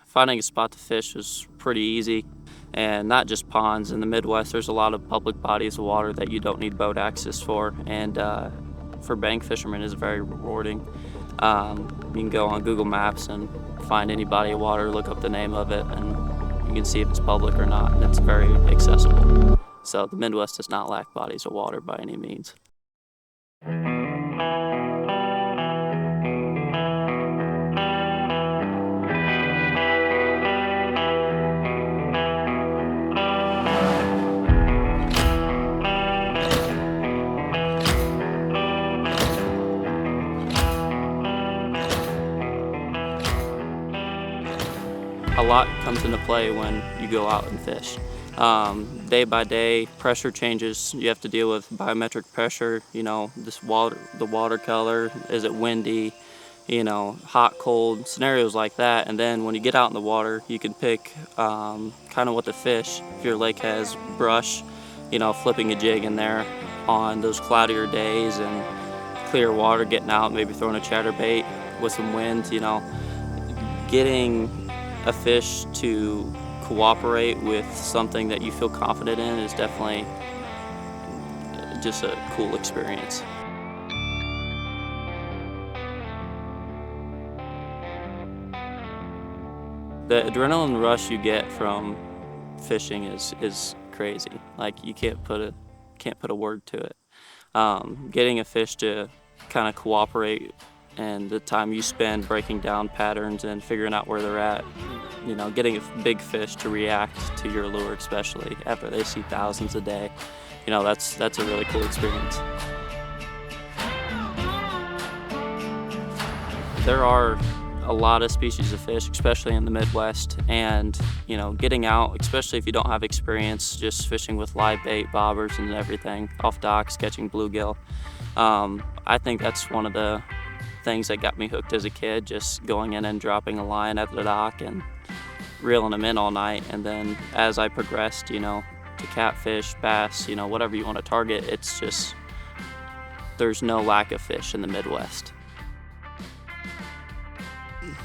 finding a spot to fish was pretty easy, and not just ponds. In the Midwest, there's a lot of public bodies of water that you don't need boat access for, and for bank fishermen is very rewarding. You can go on Google Maps and find any body of water, look up the name of it, and you can see if it's public or not, and it's very accessible. So the Midwest does not lack bodies of water by any means. A lot comes into play when you go out and fish. Day by day, pressure changes. You have to deal with biometric pressure, the water color, is it windy, hot, cold, scenarios like that. And then when you get out in the water, you can pick kind of what to fish. If your lake has brush, flipping a jig in there on those cloudier days and clear water, getting out, maybe throwing a chatterbait with some wind, getting a fish to cooperate with something that you feel confident in is definitely just a cool experience. The adrenaline rush you get from fishing is crazy. Like you can't put a word to it. Getting a fish to kind of cooperate and the time you spend breaking down patterns and figuring out where they're at, getting a big fish to react to your lure, especially after they see thousands a day, that's a really cool experience. There are a lot of species of fish, especially in the Midwest, and getting out, especially if you don't have experience just fishing with live bait, bobbers and everything, off docks, catching bluegill. I think that's one of the things that got me hooked as a kid, just going in and dropping a line at the dock and reeling them in all night. And then as I progressed, to catfish, bass, whatever you want to target, it's just, there's no lack of fish in the Midwest.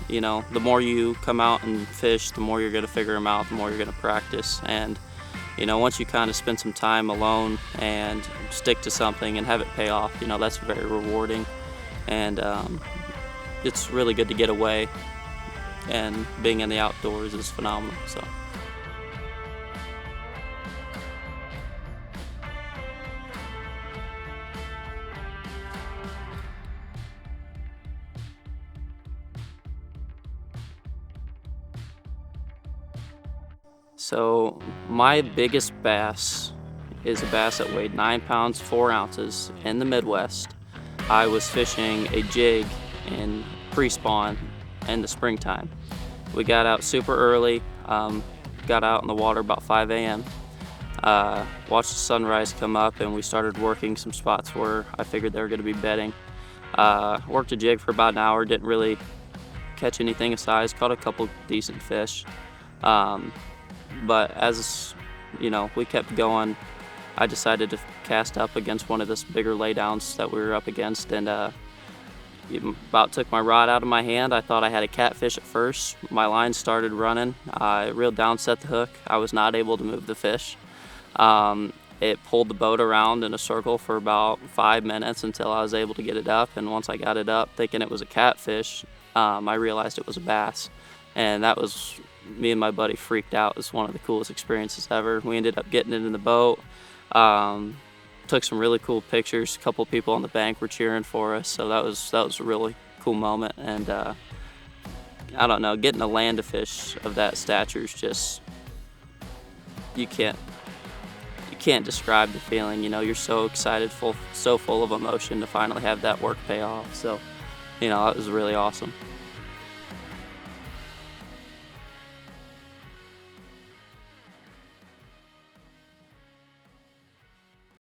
The more you come out and fish, the more you're going to figure them out, the more you're going to practice. And, once you kind of spend some time alone and stick to something and have it pay off, that's very rewarding. And it's really good to get away, and being in the outdoors is phenomenal. So my biggest bass is a bass that weighed 9 pounds 4 ounces in the Midwest. I was fishing a jig in pre-spawn in the springtime. We got out super early, got out in the water about 5 a.m., watched the sunrise come up, and we started working some spots where I figured they were going to be bedding. Worked a jig for about an hour, didn't really catch anything of size, caught a couple decent fish. But as we kept going, I decided to cast up against one of the bigger laydowns that we were up against, and about took my rod out of my hand. I thought I had a catfish at first. My line started running. I reeled down, set the hook. I was not able to move the fish. It pulled the boat around in a circle for about 5 minutes until I was able to get it up, and once I got it up thinking it was a catfish, I realized it was a bass, and that was, me and my buddy freaked out. It was one of the coolest experiences ever. We ended up getting it in the boat. Took some really cool pictures. A couple people on the bank were cheering for us, so that was a really cool moment. And I don't know, getting to land a fish of that stature is just, you can't describe the feeling. You're so excited, so full of emotion to finally have that work pay off. So, that was really awesome.